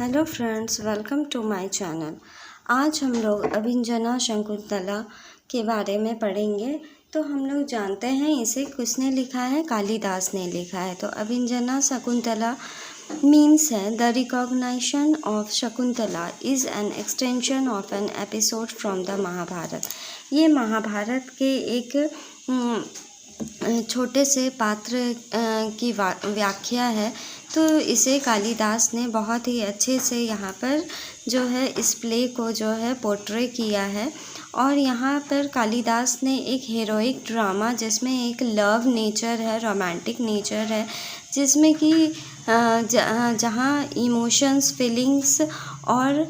Hello friends, welcome to my channel. आज हम लोग अभिंजना शकुंतला के बारे में पढ़ेंगे। तो हम लोग जानते हैं इसे किसने लिखा है, कालिदास ने लिखा है। तो अभिंजना शकुंतला मीन्स है the recognition of Shakuntala is an extension of an episode from the Mahabharata. ये महाभारत के एक छोटे से पात्र की व्याख्या है। तो इसे कालिदास ने बहुत ही अच्छे से यहाँ पर जो है इस प्ले को जो है पोर्ट्रे किया है। और यहाँ पर कालिदास ने एक हीरोइक ड्रामा जिसमें एक लव नेचर है, रोमांटिक नेचर है, जिसमें कि जहाँ इमोशंस, फीलिंग्स और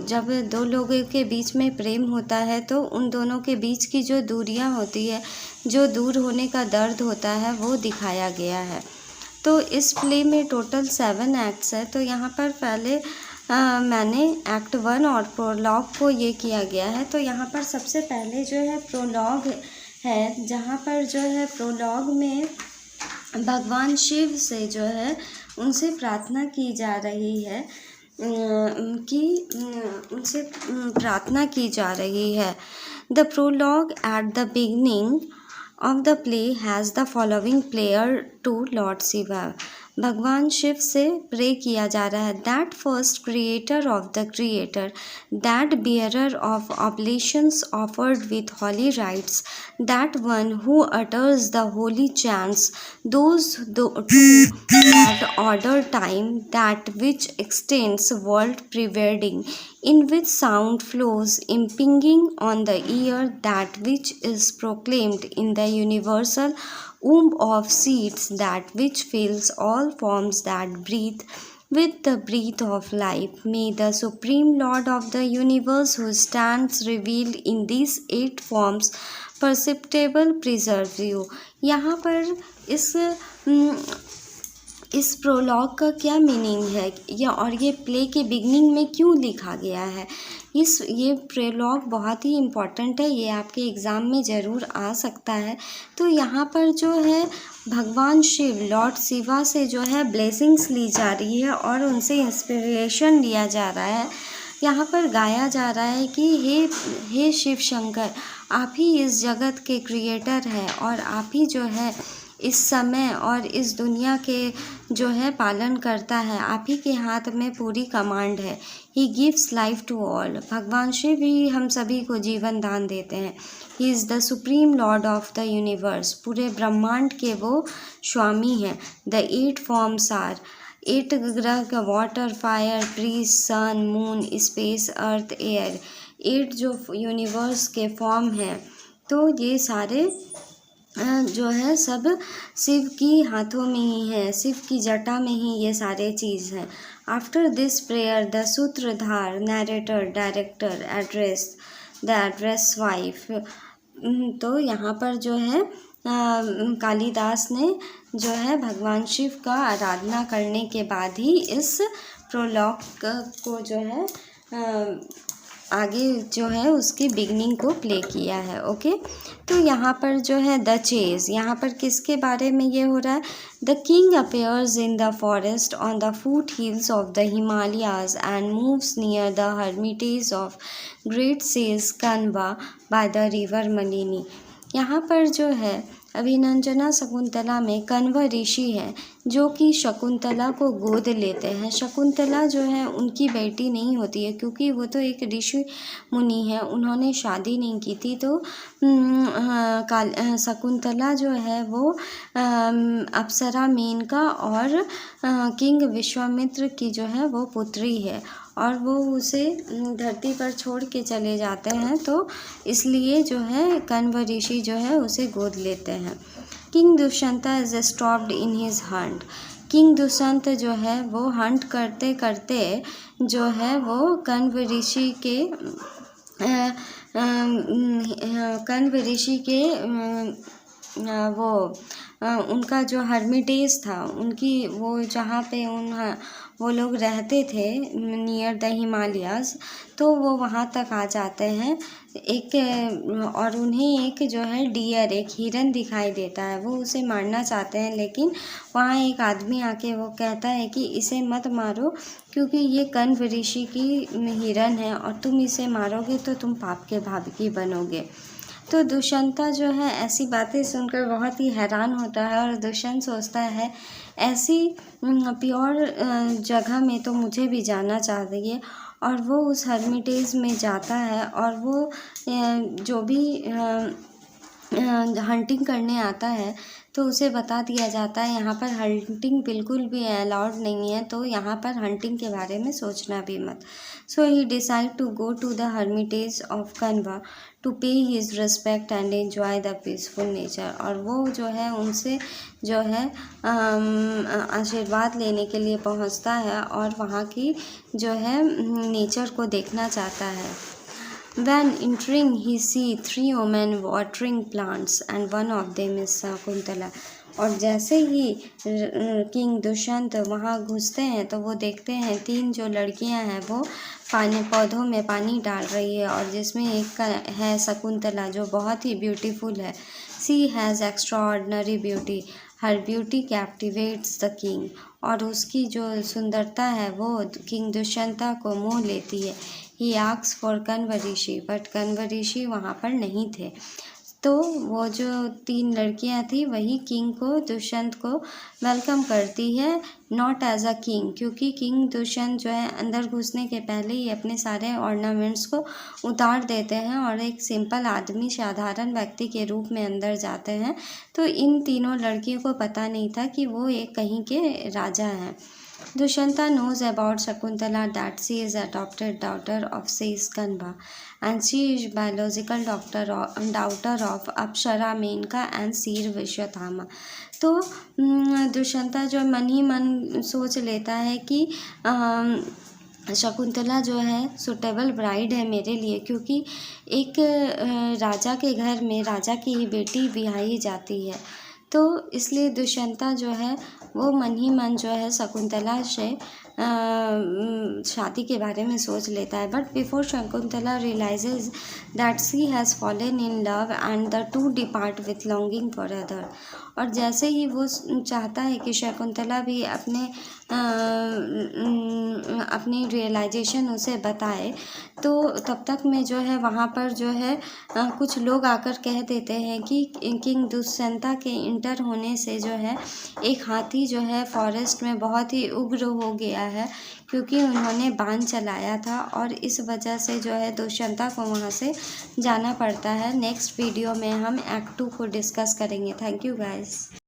जब दो लोगों के बीच में प्रेम होता है तो उन दोनों के बीच की जो दूरियाँ होती है, जो दूर होने का दर्द होता है, वो दिखाया गया है। तो इस प्ले में टोटल 7 एक्ट्स है। तो यहाँ पर पहले मैंने एक्ट 1 और प्रोलॉग को ये किया गया है। तो यहाँ पर सबसे पहले जो है प्रोलॉग है, जहाँ पर जो है प्रोलॉग में भगवान शिव से जो है उनसे प्रार्थना की जा रही है उनसे प्रार्थना की जा रही है। The prologue at the beginning of the play has the following prayer to Lord Shiva। भगवान शिव से प्रे किया जा रहा है। That first creator of the creator, that bearer of oblations offered with holy rites, that one who utters the holy chants, those two that order time, that which extends world pervading, in which sound flows impinging on the ear, that which is proclaimed in the universal womb of seeds, that which fills all forms that breathe with the breath of life. May the Supreme Lord of the universe, who stands revealed in these 8 forms perceptible, preserve you। यहाँ पर इस prologue का क्या meaning है और ये play के beginning में क्यों लिखा गया है। ये प्रोलॉग बहुत ही इम्पॉर्टेंट है, ये आपके एग्ज़ाम में ज़रूर आ सकता है। तो यहाँ पर जो है भगवान शिव, लॉर्ड शिवा से जो है ब्लेसिंग्स ली जा रही है और उनसे इंस्पिरेशन लिया जा रहा है। यहाँ पर गाया जा रहा है कि हे शिव शंकर, आप ही इस जगत के क्रिएटर हैं और आप ही जो है इस समय और इस दुनिया के जो है पालन करता है। आप ही के हाथ में पूरी कमांड है। He gives life to all. भगवान शिव ही हम सभी को जीवन दान देते हैं। He is the supreme Lord of the universe. पूरे ब्रह्मांड के वो स्वामी हैं। द 8 फॉर्म्स आर 8 ग्रह का वाटर, फायर, ट्रीज, सन, मून, स्पेस, अर्थ, एयर, 8 जो यूनिवर्स के फॉर्म हैं। तो ये सारे जो है सब शिव की हाथों में ही है, शिव की जटा में ही ये सारे चीज़ हैं। आफ्टर दिस प्रेयर द सूत्रधार, narrator, director the address wife. तो यहाँ पर जो है कालिदास ने जो है भगवान शिव का आराधना करने के बाद ही इस प्रोलॉग को जो है आगे जो है उसकी बिगनिंग को प्ले किया है। ओके, तो यहाँ पर जो है द चेज, यहाँ पर किसके बारे में ये हो रहा है। The king appears in the forest on the foot hills of the Himalayas and moves near the hermitage of great sage Kanva by the river Malini. यहाँ पर जो है अभिनंजना शकुंतला में कण्व ऋषि हैं जो कि शकुंतला को गोद लेते हैं। शकुंतला जो है उनकी बेटी नहीं होती है क्योंकि वो तो एक ऋषि मुनि है, उन्होंने शादी नहीं की थी। तो शकुंतला जो है वो अप्सरा मेनका और किंग विश्वामित्र की जो है वो पुत्री है और वो उसे धरती पर छोड़ के चले जाते हैं। तो इसलिए जो है कण्व ऋषि जो है उसे गोद लेते हैं। King Dushyanta is stopped in his hunt. King Dushyant जो है वो हंट करते करते जो है वो कण्व ऋषि के वो उनका जो हर्मिटेज था, उनकी वो जहाँ पे वो लोग रहते थे नियर द हिमालयाज़, तो वो वहाँ तक आ जाते हैं और उन्हें एक जो है डियर, एक हिरन दिखाई देता है। वो उसे मारना चाहते हैं, लेकिन वहाँ एक आदमी आके वो कहता है कि इसे मत मारो, क्योंकि ये कण्व ऋषि की हिरन है और तुम इसे मारोगे तो तुम पाप के भागी बनोगे। तो दुष्यंता जो है ऐसी बातें सुनकर बहुत ही हैरान होता है और दुष्यंत सोचता है ऐसी प्योर जगह में तो मुझे भी जाना चाहिए। और वो उस हर्मिटेज में जाता है और वो जो भी हंटिंग करने आता है तो उसे बता दिया जाता है यहाँ पर हंटिंग बिल्कुल भी अलाउड नहीं है, तो यहाँ पर हंटिंग के बारे में सोचना भी मत। So he decide to go to the hermitage of Kanva to pay his respect and enjoy the peaceful nature. और वो जो है उनसे जो है आशीर्वाद लेने के लिए पहुँचता है और वहाँ की जो है नेचर को देखना चाहता है। When entering, he see 3 women watering plants and one of them is Shakuntala. और जैसे ही किंग दुष्यंत वहाँ घुसते हैं तो वो देखते हैं 3 जो लड़कियां हैं वो पौधों में पानी डाल रही है, और जिसमें एक का है शकुंतला जो बहुत ही ब्यूटीफुल है। She has extraordinary beauty, her beauty captivates the king. और उसकी जो सुंदरता है वो किंग दुष्यंता को मोह लेती है। He asks for Kanva Rishi, but Kanva Rishi वहाँ पर नहीं थे। तो वो जो 3 लड़कियाँ थी वही किंग को, दुष्यंत को वेलकम करती है, नॉट एज अ किंग, क्योंकि किंग दुष्यंत जो है अंदर घुसने के पहले ही अपने सारे ऑर्नामेंट्स को उतार देते हैं और एक सिंपल आदमी, साधारण व्यक्ति के रूप में अंदर जाते हैं। तो इन तीनों लड़कियों को पता नहीं था कि वो एक कहीं के राजा हैं। Dushyanta knows about Shakuntala that she is adopted daughter of sage Kanva and she is biological daughter of Apsara Menka and Seer Vishwathama। तो दुष्यंता जो मन ही मन सोच लेता है कि शकुंतला जो है सुटेबल ब्राइड है मेरे लिए, क्योंकि एक राजा के घर में राजा की ही बेटी ब्याही जाती है। तो इसलिए दुष्यंता जो है वो मन ही मन जो है शकुंतला से शादी के बारे में सोच लेता है। But before Shakuntala realises that she has fallen in love and the two depart with longing for other. और जैसे ही वो चाहता है कि शकुंतला भी अपनी रियलाइजेशन उसे बताए, तो तब तक में जो है वहाँ पर जो है कुछ लोग आकर कह देते हैं कि किंग दुष्यंता के इंटर होने से जो है एक हाथी जो है फॉरेस्ट में बहुत ही उग्र हो गया है, क्योंकि उन्होंने बाण चलाया था और इस वजह से जो है दुष्यंता को वहाँ से जाना पड़ता है। नेक्स्ट वीडियो में हम एक्ट 2 को डिस्कस करेंगे। Thank you guys.